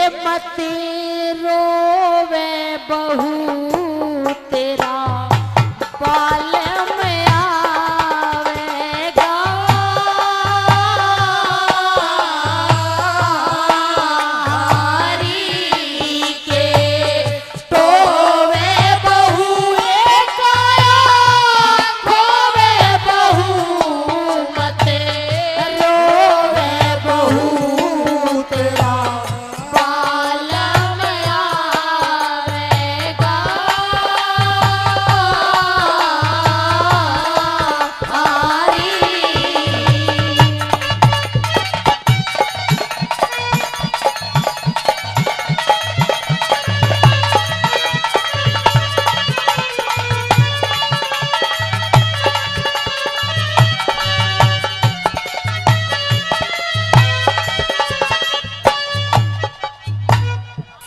मत रोवे बहू तेरा बाल में आवेगा। हरी के टोवे बहू काया खोवे बहू मत रोवे बहू तेरा बाल में आवेगा। हरी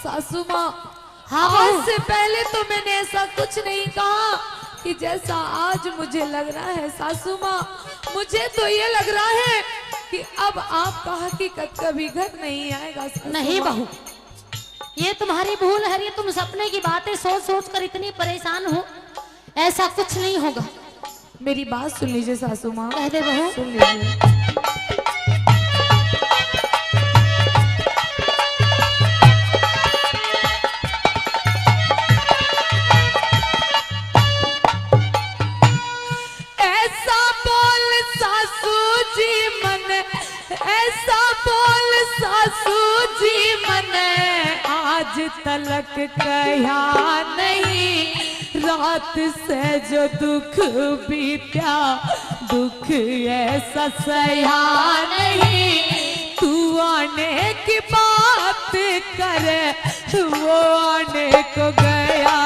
सासू माँ, हाँ आज बहू। से पहले तो मैंने ऐसा कुछ नहीं कहा कि जैसा आज मुझे लग रहा है। सासू माँ, मुझे तो ये लग रहा है कि अब आपका हकीकत कभी घर नहीं आएगा। सासू नहीं माँ। बहू, ये तुम्हारी भूल है। ये तुम सपने की बातें सोच सोच कर इतनी परेशान हो, ऐसा कुछ नहीं होगा। मेरी बात सुन लीजिए सासू माँ, कह दे बहू। सुन लीजिए। ऐसा बोल सासू जी मन, ऐसा बोल सासू जी मन, आज तलक कहा नहीं। रात से जो दुख बीत्या, दुख ऐसा सहा नहीं। तू आने की बात करे, वो आने को गया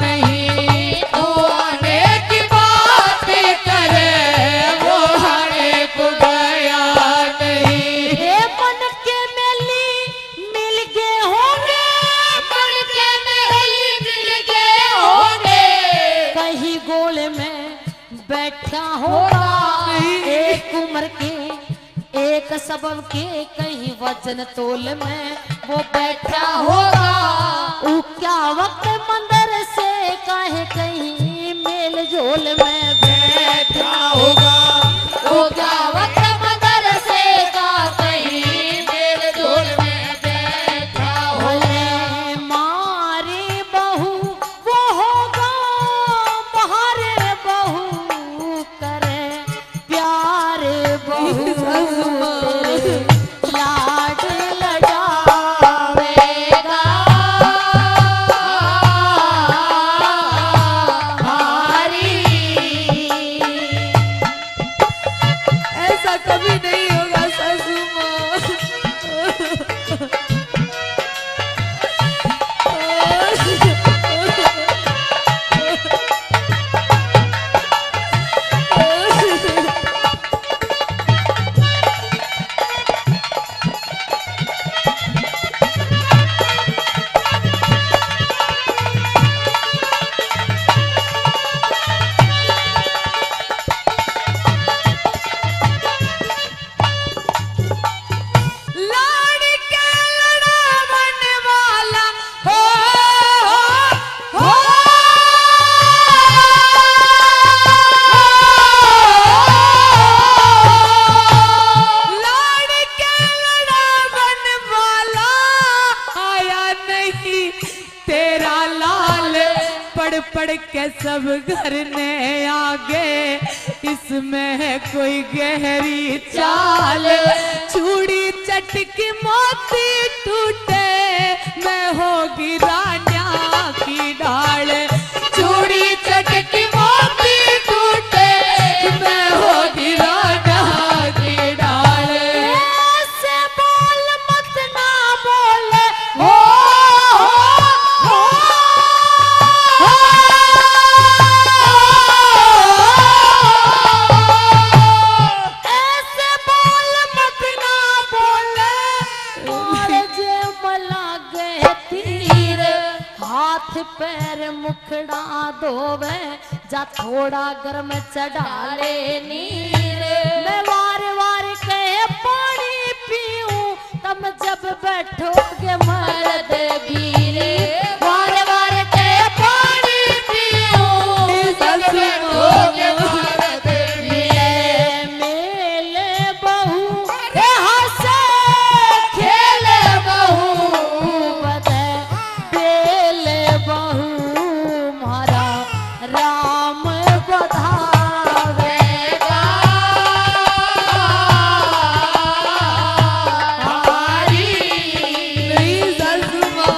नहीं। तू आने की बात करे, वो आने को गया नहीं। हे मन के मेली मिल गए होंगे, मन के मेली मिल गए होंगे। कहीं गोल में बैठा होगा, एक उम्र के एक सबब के, कहीं वजन तोल में वो बैठा होगा। ऊ क्या वक्त मंदिर से काहे कहीं मेल जोल में बैठा होगा। वो क्या वक्त मंदिर से का कहीं मेल जोल में बैठा होगा। मारे बहू वो होगा, मारे बहू करे प्यार बहू तेरे लाड लड़ावेगा। हरी ऐसा कभी नहीं होगा सासू माँ। लाड़ के लड़ावन वाला हो, हो, लाड़ के लड़ावन वाला आया नहीं। तेरा लाल पढ़ पढ़ के सब घर ने आगे, इसमें है कोई गहरी चाल। चूड़ी चटकी मोती टूटे, मैं होगी रानिया की डाल। चूड़ी चटकी मोती टूटे, मैं होगी रानिया की डाल। ऐसे बोल मत ना बोले हो, हो, हो, ऐसे बोल मत ना बोले। और जे मला गए तीर, हाथ पैर मुखड़ा धोवे, जा थोड़ा गर्म चढ़ा ले नीर। मैं वार वार कहे पानी पीऊं, तब जब बैठोगे मर्द वीरे वार वार के पानी पियो जग बैठोगे मर्द वीरे मेले बहू रे हंसे खेले बहू बदे बेले बहू मारा राम बधावेगा हमारी नहीं सासुमा।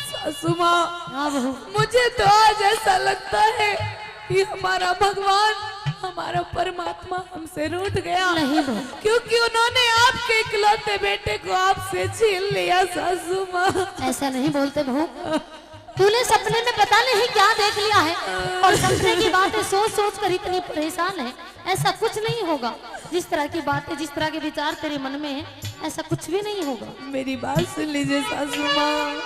सासुमा, हाँ बहू मुझे तो आज ऐसा लगता है कि हमारा भगवान, हमारा परमात्मा हमसे रूठ गया, नहीं बहू क्योंकि उन्होंने आपके इकलौते बेटे को आपसे छीन लिया। सासू माँ, ऐसा नहीं बोलते बहू। तूने सपने में पता नहीं क्या देख लिया है और सपने की बातें सोच सोच कर इतनी परेशान है। ऐसा कुछ नहीं होगा। जिस तरह की बातें, जिस तरह के विचार तेरे मन में है, ऐसा कुछ भी नहीं होगा। मेरी बात सुन लीजिए सासू माँ।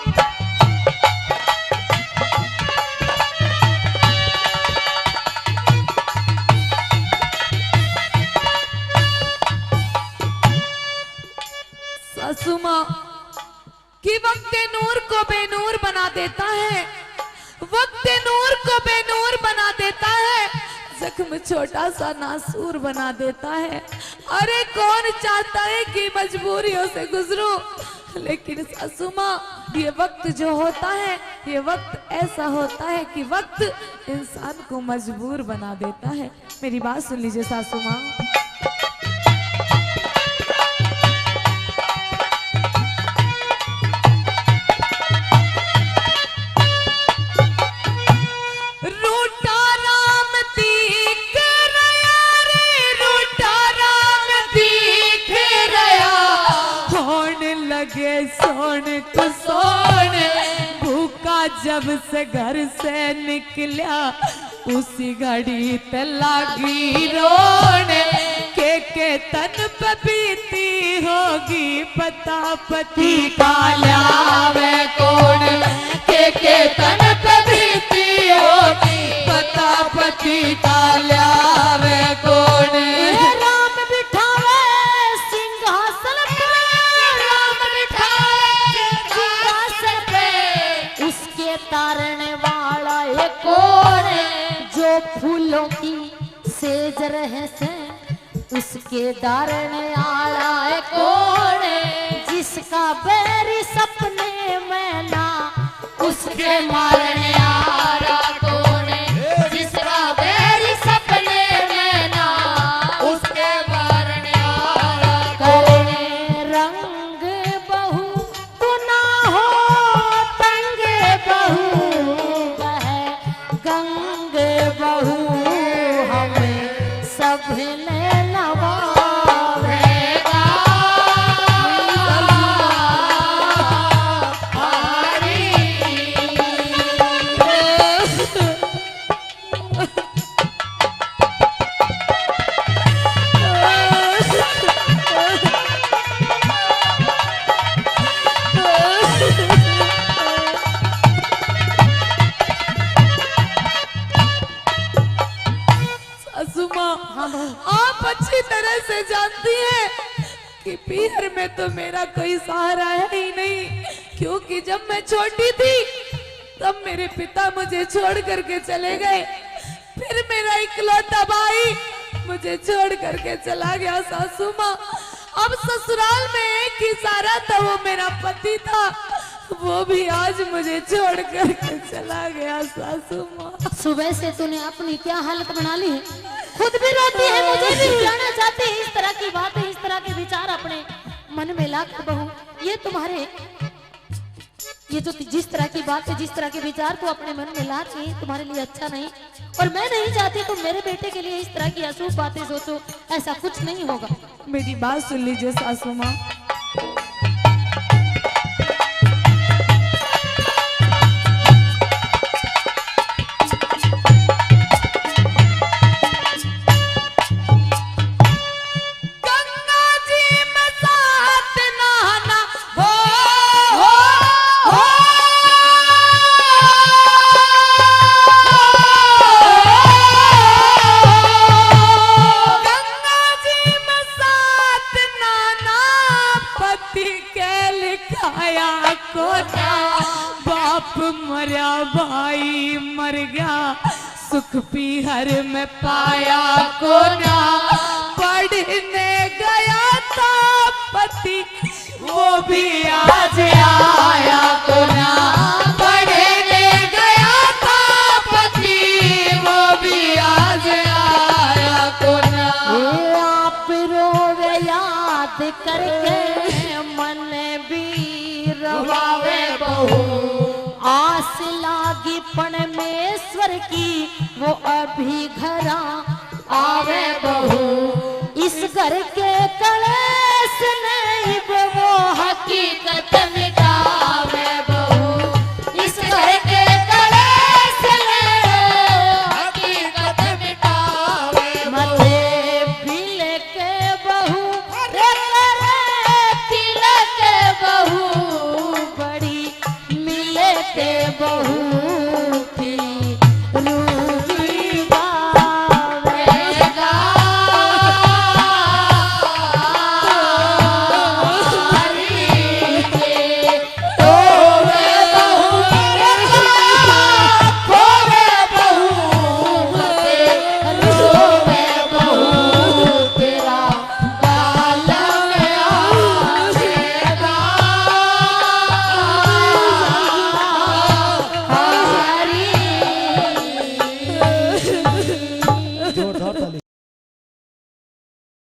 सासू माँ, कि वक्त नूर को बेनूर बना देता है, वक्त नूर को बेनूर बना देता है, जख्म छोटा सा नासूर बना देता है। अरे कौन चाहता है कि मजबूरियों से गुजरूं, लेकिन सासू माँ, ये वक्त जो होता है, ये वक्त ऐसा होता है कि वक्त इंसान को मजबूर बना देता है। मेरी बात सुन लीजिए सासू माँ। सोन को सोन भूखा जब से घर से निकला, उसी घड़ी ते लागी रोन के तन पे बीती होगी पता पति का लावे कौन, के तन पे बीती होगी पता पति का लावे कौन। राम बिठावे सिंहासन पे, राम बिठावे सिंहासन पे, उसके तारने वाला एक कौन है, जो फूलों की सेज रहे से उसके दारने आला एक कौन है, जिसका बैरी सपने में ना उसके मारने आला कौन है, जिसका बैरी सपने में ना उसके मारने आला कौन है। रंग बहू तू ना हो तंग बहू है, गंग बहू हमें सब ने आप अच्छी तरह से जानती हैं कि पीहर में तो मेरा कोई सहारा है ही नहीं, क्योंकि जब मैं छोटी थी तब मेरे पिता मुझे छोड़ करके चले गए, फिर मेरा इकलौता भाई मुझे छोड़ करके चला गया। सासू माँ, अब ससुराल में एक ही सहारा था, वो मेरा पति था, वो भी आज मुझे छोड़ करके चला गया। सासू माँ, सुबह से तूने अपनी क्या हालत बना ली है, खुद भी रोती है, मुझे भी रुलाना चाहती है। इस तरह की बातें, इस तरह के विचार अपने मन में लाकर बहू, ये तुम्हारे ये जो जिस तरह की बात है, जिस तरह के विचार तो अपने मन में ला रही है, तुम्हारे लिए अच्छा नहीं। और मैं नहीं चाहती तुम मेरे बेटे के लिए इस तरह की अशुभ बातें सोचो, ऐसा कुछ नहीं होगा। मेरी बात सुन लीजिए सासू माँ। मरा भाई मर गया, सुख पीहर में पाया को ना। पढ़ने गया था पति, वो भी आज आया को ना। पढ़ने गया था पति, वो भी आज आया को ना। आप रोवे याद करके मन भी रवावे बहू, आस लागी परमेश्वर की वो अभी घरा आवे बहू। इस घर के कलेश नहीं